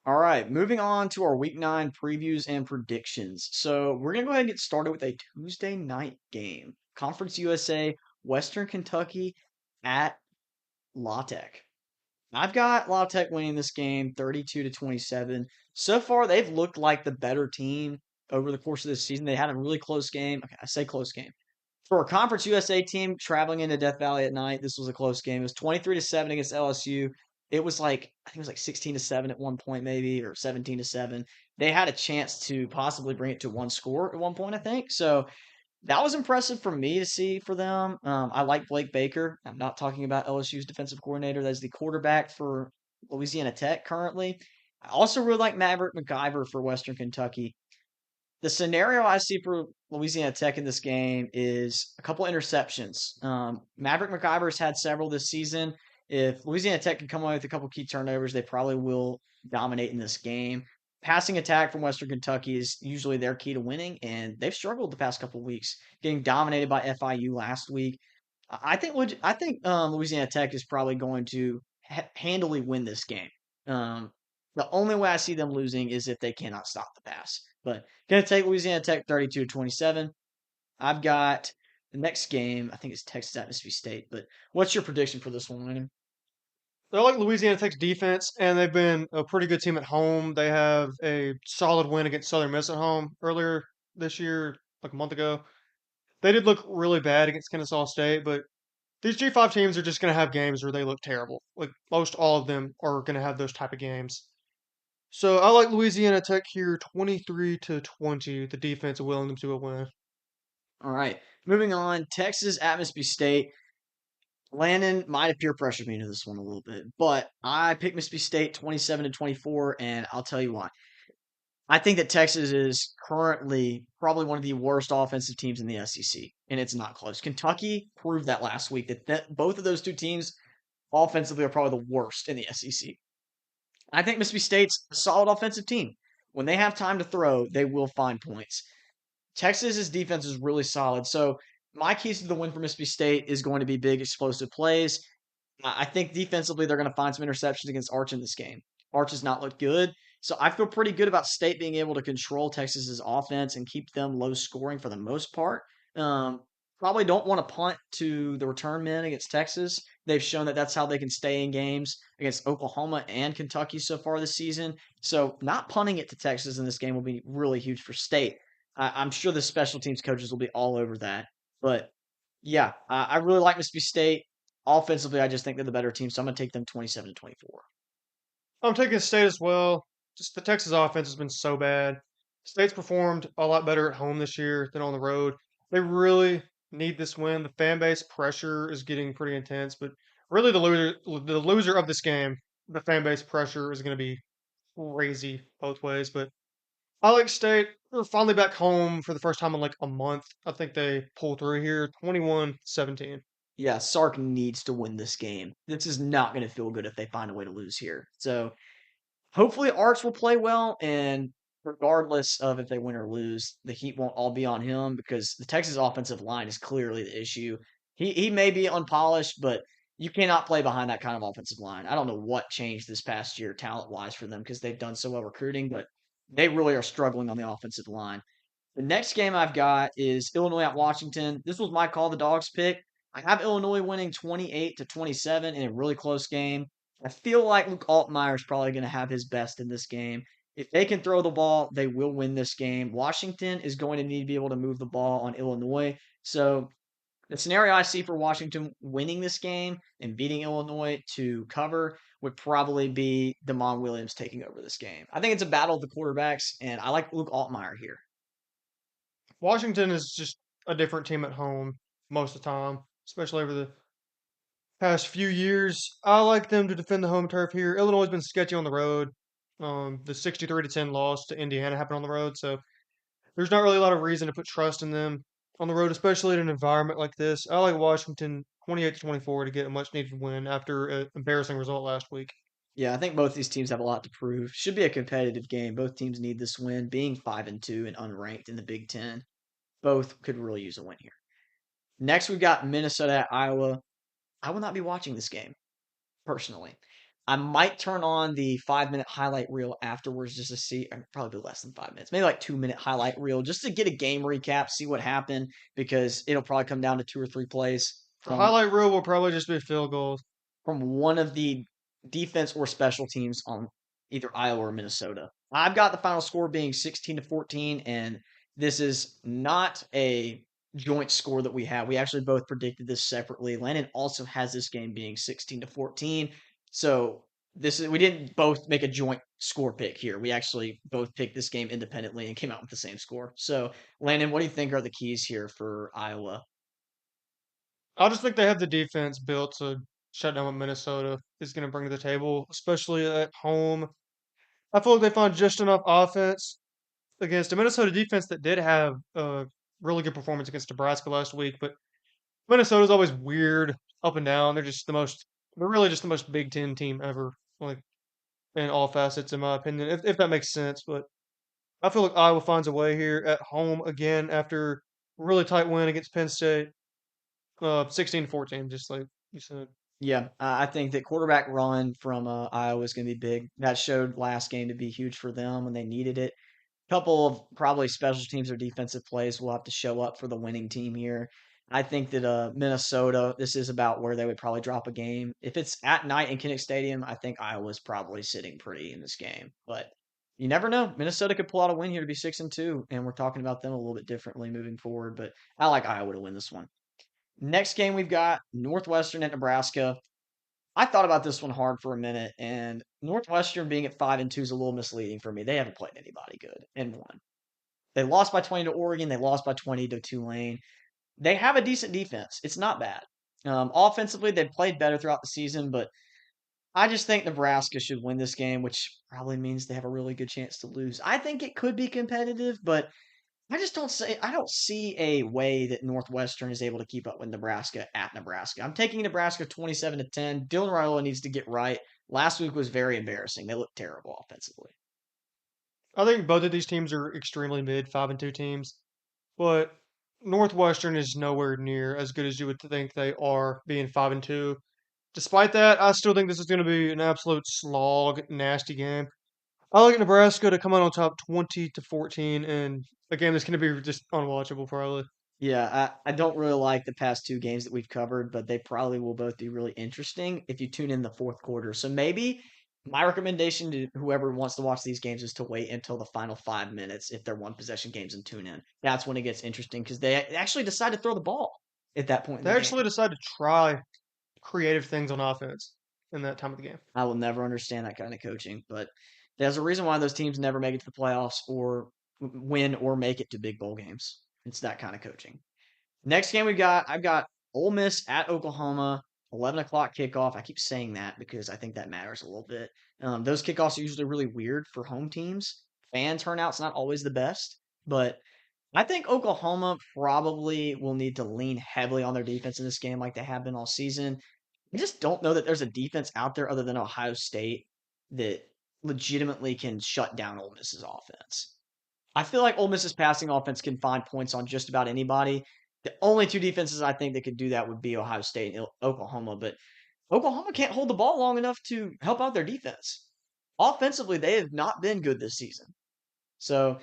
All right, moving on to our week 9 previews and predictions. So, we're going to go ahead and get started with a Tuesday night game. Conference USA, Western Kentucky at La Tech. I've got La Tech winning this game 32 to 27. So far, they've looked like the better team over the course of this season. They had a really close game. Okay, I say close game. For a Conference USA team traveling into Death Valley at night, this was a close game. It was 23 to 7 against LSU. It was like I think it was like 16 to 7 at one point maybe or 17 to 7. They had a chance to possibly bring it to one score at one point, I think. So that was impressive for me to see for them. I like Blake Baker. I'm not talking about LSU's defensive coordinator. That's the quarterback for Louisiana Tech currently. I also really like Maverick McIver for Western Kentucky. The scenario I see for Louisiana Tech in this game is a couple interceptions. Maverick McIver's had several this season. If Louisiana Tech can come away with a couple key turnovers, they probably will dominate in this game. Passing attack from Western Kentucky is usually their key to winning, and they've struggled the past couple weeks, getting dominated by FIU last week. I think Louisiana Tech is probably going to handily win this game. Um, the only way I see them losing is if they cannot stop the pass. But gonna take Louisiana Tech 32-27. I've got the next game. I think it's Texas at Mississippi State. But what's your prediction for this one, Landon? They're like Louisiana Tech's defense, and they've been a pretty good team at home. They have a solid win against Southern Miss at home earlier this year, like a month ago. They did look really bad against Kennesaw State, but these G5 teams are just going to have games where they look terrible. Like most all of them are going to have those type of games. So I like Louisiana Tech here, 23 to 20. The defense willing them to a win. All right, moving on. Texas at Mississippi State. Landon might have peer pressured me into this one a little bit, but I picked Mississippi State 27-24, and I'll tell you why. I think that Texas is currently probably one of the worst offensive teams in the SEC, and it's not close. Kentucky proved that last week that both of those two teams offensively are probably the worst in the SEC. I think Mississippi State's a solid offensive team. When they have time to throw, they will find points. Texas's defense is really solid. So my keys to the win for Mississippi State is going to be big explosive plays. I think defensively they're going to find some interceptions against Arch in this game. Arch has not looked good. So I feel pretty good about State being able to control Texas's offense and keep them low scoring for the most part. Um, Probably don't want to punt to the return men against Texas. They've shown that that's how they can stay in games against Oklahoma and Kentucky so far this season. So not punting it to Texas in this game will be really huge for State. I'm sure the special teams coaches will be all over that. But yeah, I really like Mississippi State. Offensively, I just think they're the better team, so I'm going to take them 27-24. I'm taking State as well. Just the Texas offense has been so bad. State's performed a lot better at home this year than on the road. They really need this win. The fan base pressure is getting pretty intense, but really the loser of this game, the fan base pressure is going to be crazy both ways. But I like State. They're finally back home for the first time in like a month. I think they pull through here, 21-17. Yeah, Sark needs to win this game. This is not going to feel good if they find a way to lose here. So hopefully Arch will play well, and regardless of if they win or lose, the heat won't all be on him because the Texas offensive line is clearly the issue. He may be unpolished, but you cannot play behind that kind of offensive line. I don't know what changed this past year talent wise for them because they've done so well recruiting, but they really are struggling on the offensive line. The next game I've got is Illinois at Washington. This was my call the dogs pick. I have Illinois winning 28-27 in a really close game. I feel like Luke Altmaier is probably going to have his best in this game. If they can throw the ball, they will win this game. Washington is going to need to be able to move the ball on Illinois. So the scenario I see for Washington winning this game and beating Illinois to cover would probably be Damon Williams taking over this game. I think it's a battle of the quarterbacks, and I like Luke Altmaier here. Washington is just a different team at home most of the time, especially over the past few years. I like them to defend the home turf here. Illinois has been sketchy on the road. The 63 to 10 loss to Indiana happened on the road, so there's not really a lot of reason to put trust in them on the road, especially in an environment like this. I like Washington 28 to 24 to get a much needed win after an embarrassing result last week. Yeah, I think both these teams have a lot to prove. Should be a competitive game. Both teams need this win. Being 5-2 and unranked in the Big Ten, both could really use a win here. Next, we've got Minnesota at Iowa. I will not be watching this game personally. I might turn on the 5 minute highlight reel afterwards just to see, probably be less than 5 minutes, maybe like 2 minute highlight reel just to get a game recap, see what happened, because it'll probably come down to two or three plays The from highlight reel will probably just be field goals. one of the defense or special teams on either Iowa or Minnesota. I've got the final score being 16-14, and this is not a joint score that we have. We actually both predicted this separately. Landon also has this game being 16-14. So this is we didn't both make a joint score pick here. We actually both picked this game independently and came out with the same score. So Landon, what do you think are the keys here for Iowa? I just think they have the defense built to shut down what Minnesota is going to bring to the table, especially at home. I feel like they find just enough offense against a Minnesota defense that did have a really good performance against Nebraska last week, but Minnesota's always weird up and down. They're really just the most Big Ten team ever, like in all facets, in my opinion, if that makes sense. But I feel like Iowa finds a way here at home again after a really tight win against Penn State, 16-14, just like you said. Yeah, I think that quarterback run from Iowa is going to be big. That showed last game to be huge for them when they needed it. Couple of probably special teams or defensive plays will have to show up for the winning team here. I think that Minnesota, this is about where they would probably drop a game. If it's at night in Kinnick Stadium, I think Iowa's probably sitting pretty in this game. But you never know. Minnesota could pull out a win here to be 6-2, and we're talking about them a little bit differently moving forward. But I like Iowa to win this one. Next game we've got Northwestern at Nebraska. I thought about this one hard for a minute, and Northwestern being at 5-2 is a little misleading for me. They haven't played anybody good and won. They lost by 20 to Oregon. They lost by 20 to Tulane. They have a decent defense. It's not bad. Offensively, they've played better throughout the season, but I just think Nebraska should win this game, which probably means they have a really good chance to lose. I think it could be competitive, but I don't see a way that Northwestern is able to keep up with Nebraska at Nebraska. I'm taking Nebraska 27-10. Dylan Raiola needs to get right. Last week was very embarrassing. They looked terrible offensively. I think both of these teams are extremely mid, 5-2 teams, but Northwestern is nowhere near as good as you would think they are, being 5-2. Despite that, I still think this is going to be an absolute slog, nasty game. I look at Nebraska to come out on top 20-14, and a game that's going to be just unwatchable, probably. Yeah, I don't really like the past two games that we've covered, but they probably will both be really interesting if you tune in the fourth quarter. So maybe my recommendation to whoever wants to watch these games is to wait until the final 5 minutes if they're one possession games and tune in. That's when it gets interesting because they actually decide to throw the ball at that point in They the actually game. decide to try creative things on offense in that time of the game. I will never understand that kind of coaching, but there's a reason why those teams never make it to the playoffs or win or make it to big bowl games. It's that kind of coaching. Next game I've got Ole Miss at Oklahoma, 11 o'clock kickoff. I keep saying that because I think that matters a little bit. Those kickoffs are usually really weird for home teams. Fan turnout's not always the best, but I think Oklahoma probably will need to lean heavily on their defense in this game like they have been all season. I just don't know that there's a defense out there other than Ohio State that legitimately can shut down Ole Miss's offense. I feel like Ole Miss's passing offense can find points on just about anybody. The only two defenses I think that could do that would be Ohio State and Oklahoma, but Oklahoma can't hold the ball long enough to help out their defense. Offensively, they have not been good this season. So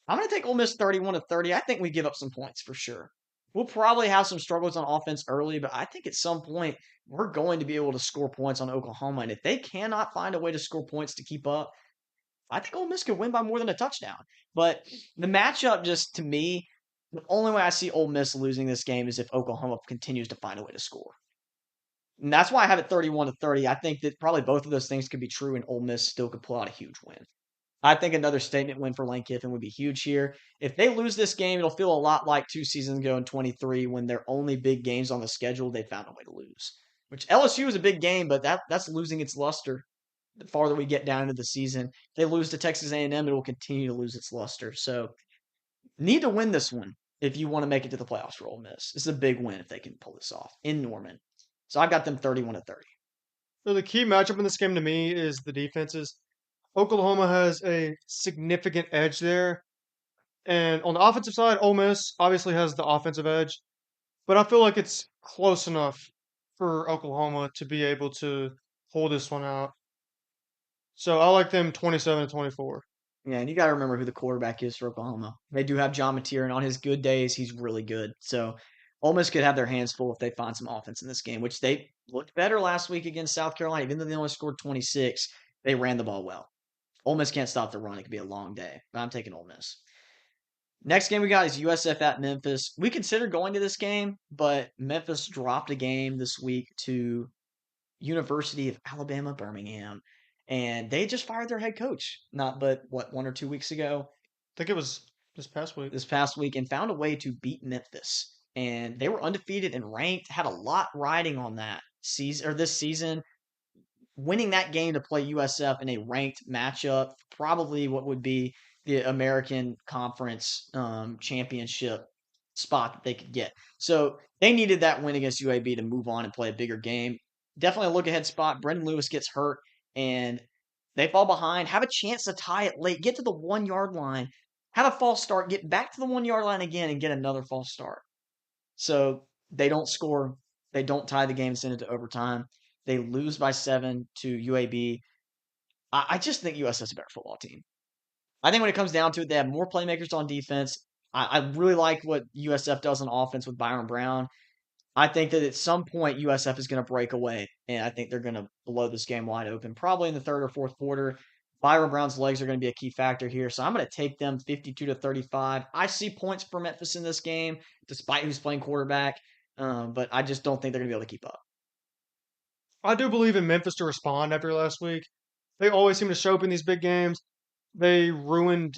I'm going to take Ole Miss 31-30. I think we give up some points for sure. We'll probably have some struggles on offense early, but I think at some point we're going to be able to score points on Oklahoma. And if they cannot find a way to score points to keep up, I think Ole Miss could win by more than a touchdown. But the matchup, just to me, the only way I see Ole Miss losing this game is if Oklahoma continues to find a way to score. And that's why I have it 31-30. I think that probably both of those things could be true, and Ole Miss still could pull out a huge win. I think another statement win for Lane Kiffin would be huge here. If they lose this game, it'll feel a lot like 2 seasons ago in 23 when their only big games on the schedule, they found a way to lose. Which LSU is a big game, but that's losing its luster the farther we get down into the season. If they lose to Texas A&M, it will continue to lose its luster. So need to win this one if you want to make it to the playoffs for Ole Miss. This is a big win if they can pull this off in Norman. So I got them 31-30. So the key matchup in this game to me is the defenses. Oklahoma has a significant edge there. And on the offensive side, Ole Miss obviously has the offensive edge. But I feel like it's close enough for Oklahoma to be able to hold this one out. So I like them 27-24. Yeah, and you got to remember who the quarterback is for Oklahoma. They do have John Mateer, and on his good days, he's really good. So Ole Miss could have their hands full if they find some offense in this game, which they looked better last week against South Carolina. Even though they only scored 26, they ran the ball well. Ole Miss can't stop the run. It could be a long day, but I'm taking Ole Miss. Next game we got is USF at Memphis. We considered going to this game, but Memphis dropped a game this week to University of Alabama Birmingham, and they just fired their head coach. Not but what 1 or 2 weeks ago, I think it was this past week. this past week, and found a way to beat Memphis. And they were undefeated and ranked, had a lot riding on that season or this season. Winning that game to play USF in a ranked matchup, probably what would be the American Conference championship spot that they could get. So they needed that win against UAB to move on and play a bigger game. Definitely a look ahead spot. Brendan Lewis gets hurt and they fall behind, have a chance to tie it late, get to the 1 yard line, have a false start, get back to the 1 yard line again, and get another false start. So they don't score. They don't tie the game, send it to overtime. They lose by 7 to UAB. I just think USF's a better football team. I think when it comes down to it, they have more playmakers on defense. I really like what USF does on offense with Byron Brown. I think that at some point USF is going to break away, and I think they're going to blow this game wide open, probably in the third or fourth quarter. Byron Brown's legs are going to be a key factor here, so I'm going to take them 52-35. I see points for Memphis in this game, despite who's playing quarterback, but I just don't think they're going to be able to keep up. I do believe in Memphis to respond after last week. They always seem to show up in these big games. They ruined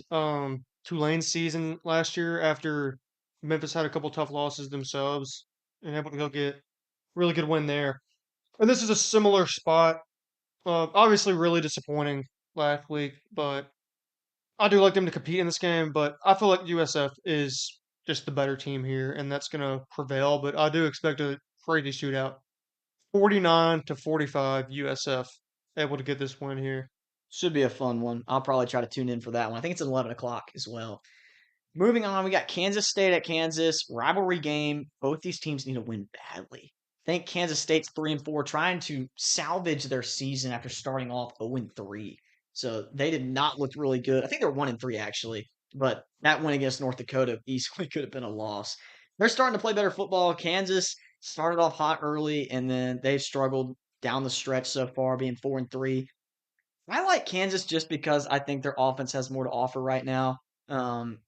Tulane's season last year after Memphis had a couple tough losses themselves and able to go get really good win there. And this is a similar spot. Obviously, really disappointing last week, but I do like them to compete in this game. But I feel like USF is just the better team here, and that's going to prevail. But I do expect a crazy shootout. 49-45 USF able to get this win here. Should be a fun one. I'll probably try to tune in for that one. I think it's at 11 o'clock as well. Moving on, we got Kansas State at Kansas. Rivalry game. Both these teams need to win badly. I think Kansas State's 3-4, trying to salvage their season after starting off 0-3. So they did not look really good. I think they're 1-3 actually, but that win against North Dakota easily could have been a loss. They're starting to play better football. Kansas started off hot early, and then they've struggled down the stretch so far, being 4-3. I like Kansas just because I think their offense has more to offer right now. Um,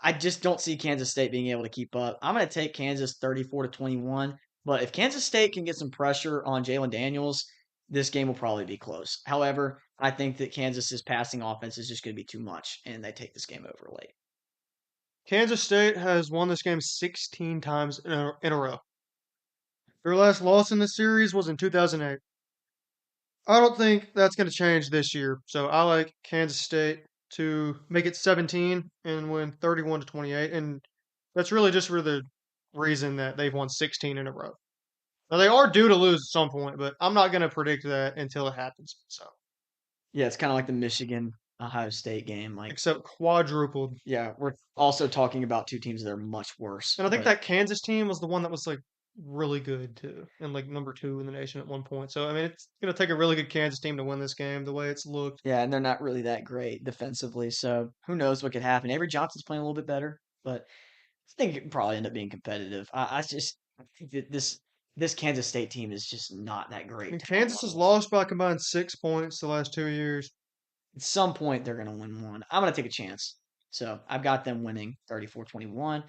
I just don't see Kansas State being able to keep up. I'm going to take Kansas 34-21. But if Kansas State can get some pressure on Jalen Daniels, this game will probably be close. However, I think that Kansas's passing offense is just going to be too much, and they take this game over late. Kansas State has won this game 16 times in a row. Their last loss in the series was in 2008. I don't think that's going to change this year. So I like Kansas State to make it 17 and win 31-28. And that's really just for the reason that they've won 16 in a row. Now they are due to lose at some point, but I'm not going to predict that until it happens. So Yeah, it's kind of like the Michigan Ohio State game. Like, except quadrupled. yeah, we're also talking about two teams that are much worse. And I think But that Kansas team was the one that was like really good too, and like number 2 in the nation at one point. So I mean, it's going to take a really good Kansas team to win this game. The way it's looked. yeah, and they're not really that great defensively. So who knows what could happen? Avery Johnson's playing a little bit better, but I think it could probably end up being competitive. I think that this Kansas State team is just not that I great mean, talent Kansas has wise. lost by a combined 6 points the last 2 years. At some point, they're going to win one. I'm going to take a chance. So I've got them winning 34-21.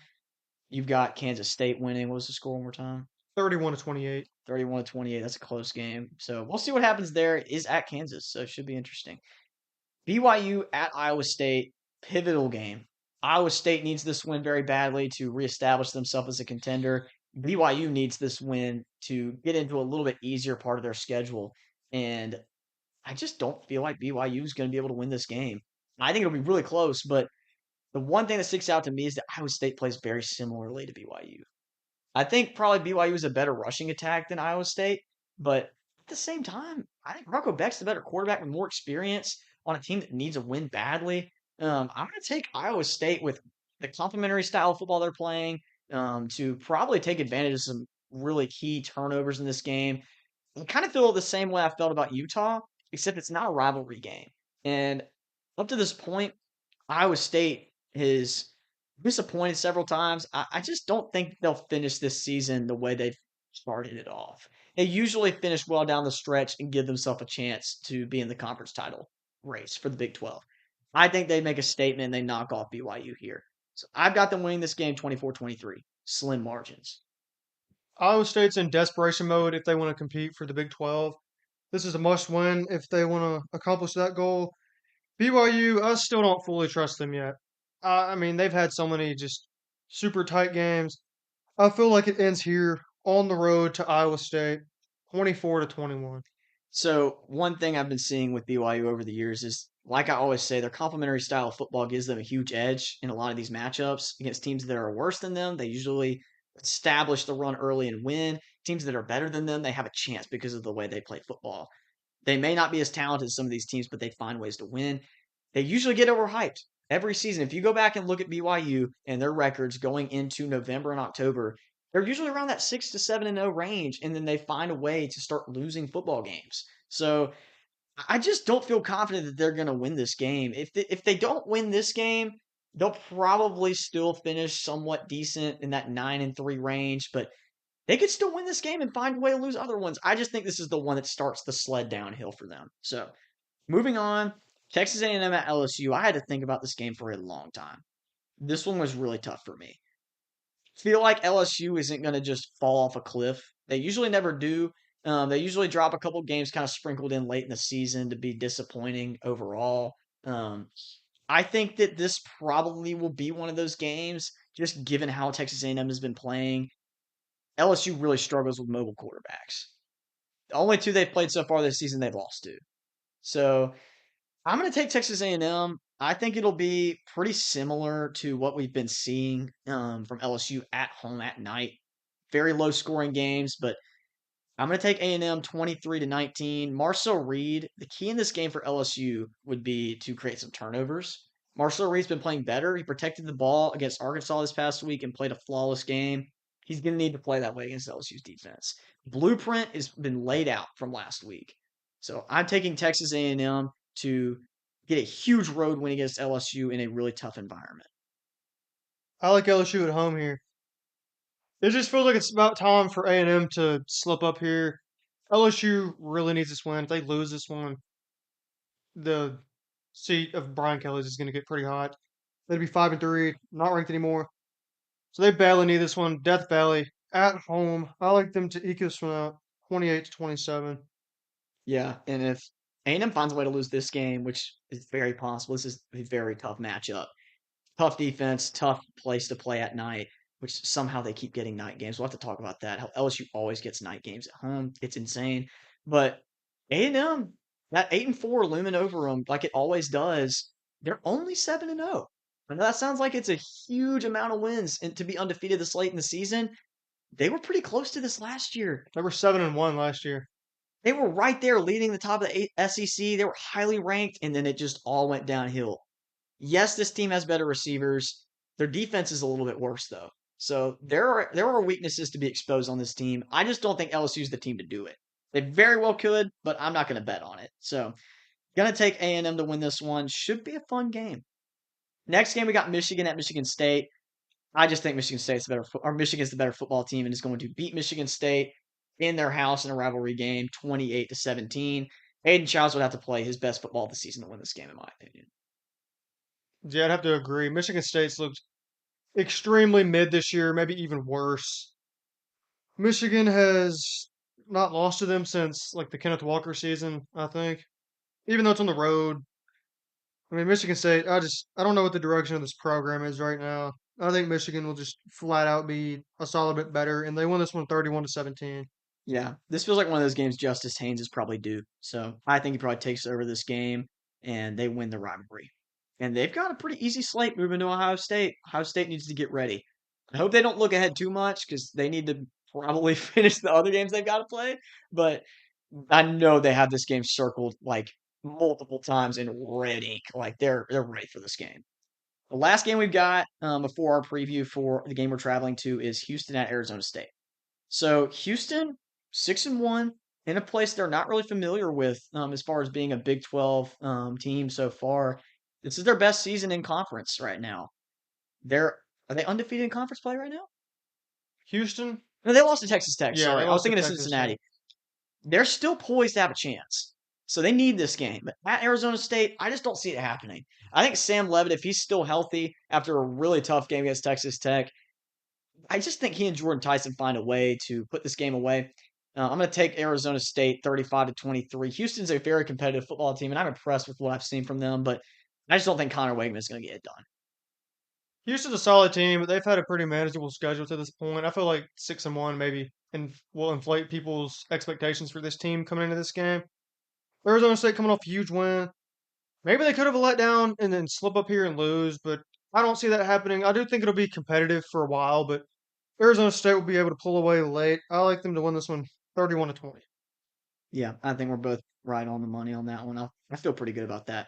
You've got Kansas State winning. What was the score one more time? 31-28. 31-28. That's a close game. So we'll see what happens there. It is at Kansas, so it should be interesting. BYU at Iowa State, pivotal game. Iowa State needs this win very badly to reestablish themselves as a contender. BYU needs this win to get into a little bit easier part of their schedule. And I just don't feel like BYU is going to be able to win this game. I think it'll be really close, but the one thing that sticks out to me is that Iowa State plays very similarly to BYU. I think probably BYU is a better rushing attack than Iowa State, but at the same time, I think Rocco Beck's the better quarterback with more experience on a team that needs a win badly. I'm going to take Iowa State with the complementary style of football they're playing to probably take advantage of some really key turnovers in this game. I kind of feel the same way I felt about Utah. except it's not a rivalry game. And up to this point, Iowa State has disappointed several times. I just don't think they'll finish this season the way they've started it off. They usually finish well down the stretch and give themselves a chance to be in the conference title race for the Big 12. I think they make a statement and they knock off BYU here. So I've got them winning this game 24-23. Slim margins. Iowa State's in desperation mode if they want to compete for the Big 12. This is a must win if they want to accomplish that goal. BYU, I still don't fully trust them yet. I mean, they've had so many just super tight games. I feel like it ends here on the road to Iowa State, 24-21. So one thing I've been seeing with BYU over the years is, like I always say, their complementary style of football gives them a huge edge in a lot of these matchups against teams that are worse than them. They usually establish the run early and win. Teams that are better than them, they have a chance because of the way they play football. They may not be as talented as some of these teams, but they find ways to win. They usually get overhyped every season. If you go back and look at BYU and their records going into November and October, they're usually around that 6-7-0 range, and then they find a way to start losing football games. So I just don't feel confident that they're going to win this game. If they don't win this game, they'll probably still finish somewhat decent in that 9-3 range, but they could still win this game and find a way to lose other ones. I just think this is the one that starts the sled downhill for them. So moving on, Texas A&M at LSU. I had to think about this game for a long time. This one was really tough for me. Feel like LSU isn't going to just fall off a cliff. They usually never do. They usually drop a couple games kind of sprinkled in late in the season to be disappointing overall. Um, I think that this probably will be one of those games, just given how Texas A&M has been playing. LSU really struggles with mobile quarterbacks. The only two they've played so far this season they've lost to. So I'm going to take Texas A&M. I think it'll be pretty similar to what we've been seeing from LSU at home at night. Very low scoring games, but I'm going to take A&M 23-19. Marcel Reed, the key in this game for LSU would be to create some turnovers. Marcel Reed's been playing better. He protected the ball against Arkansas this past week and played a flawless game. He's going to need to play that way against LSU's defense. Blueprint has been laid out from last week. So I'm taking Texas A&M to get a huge road win against LSU in a really tough environment. I like LSU at home here. It just feels like it's about time for A&M to slip up here. LSU really needs this win. If they lose this one, the seat of Brian Kelly's is going to get pretty hot. They'd be 5-3, not ranked anymore. So they badly need this one. Death Valley at home. I like them to eke this one out, 28-27. Yeah, and if A&M finds a way to lose this game, which is very possible, this is a very tough matchup. Tough defense, tough place to play at night, which somehow they keep getting night games. We'll have to talk about that. How LSU always gets night games at home. It's insane. But A&M, that 8-4 looming over them like it always does, they're only 7-0. I know that sounds like it's a huge amount of wins and to be undefeated this late in the season. They were pretty close to this last year. They were 7-1 last year. They were right there leading the top of the SEC. They were highly ranked, and then it just all went downhill. Yes, this team has better receivers. Their defense is a little bit worse though. So there are weaknesses to be exposed on this team. I just don't think LSU is the team to do it. They very well could, but I'm not going to bet on it. So gonna take A&M to win this one. Should be a fun game. Next game we got Michigan at Michigan State. I just think Michigan State's the better, or Michigan's the better football team and is going to beat Michigan State in their house in a rivalry game, 28-17. Aiden Childs would have to play his best football of the season to win this game, in my opinion. Yeah, I'd have to agree. Michigan State's looked extremely mid this year, maybe even worse. Michigan has not lost to them since like the Kenneth Walker season, I think. Even though it's on the road. I mean, Michigan State, I don't know what the direction of this program is right now. I think Michigan will just flat out be a solid bit better, and they won this one 31-17. Yeah, this feels like one of those games Justice Haynes is probably due. So I think he probably takes over this game and they win the rivalry. And they've got a pretty easy slate moving to Ohio State. Ohio State needs to get ready. I hope they don't look ahead too much because they need to probably finish the other games they've got to play. But I know they have this game circled like multiple times in red ink. Like they're ready for this game. The last game we've got before our preview for the game we're traveling to is Houston at Arizona State. So Houston 6-1 in a place they're not really familiar with as far as being a Big 12 team so far. This is their best season in conference right now. They're are they undefeated in conference play right now? Houston, No, they lost to Texas Tech. yeah, they Sorry, I was lost to thinking of Texas. Yeah. Cincinnati. They're still poised to have a chance. So they need this game. But at Arizona State, I just don't see it happening. I think Sam Levitt, if he's still healthy after a really tough game against Texas Tech, I just think he and Jordan Tyson find a way to put this game away. I'm going to take Arizona State 35-23. Houston's a very competitive football team, and I'm impressed with what I've seen from them, but I just don't think Connor Wakeman is going to get it done. Houston's a solid team, but they've had a pretty manageable schedule to this point. I feel like 6-1 maybe will inflate people's expectations for this team coming into this game. Arizona State coming off a huge win. Maybe they could have a letdown and then slip up here and lose, but I don't see that happening. I do think it'll be competitive for a while, but Arizona State will be able to pull away late. I like them to win this one 31-20. Yeah, I think we're both right on the money on that one. I feel pretty good about that.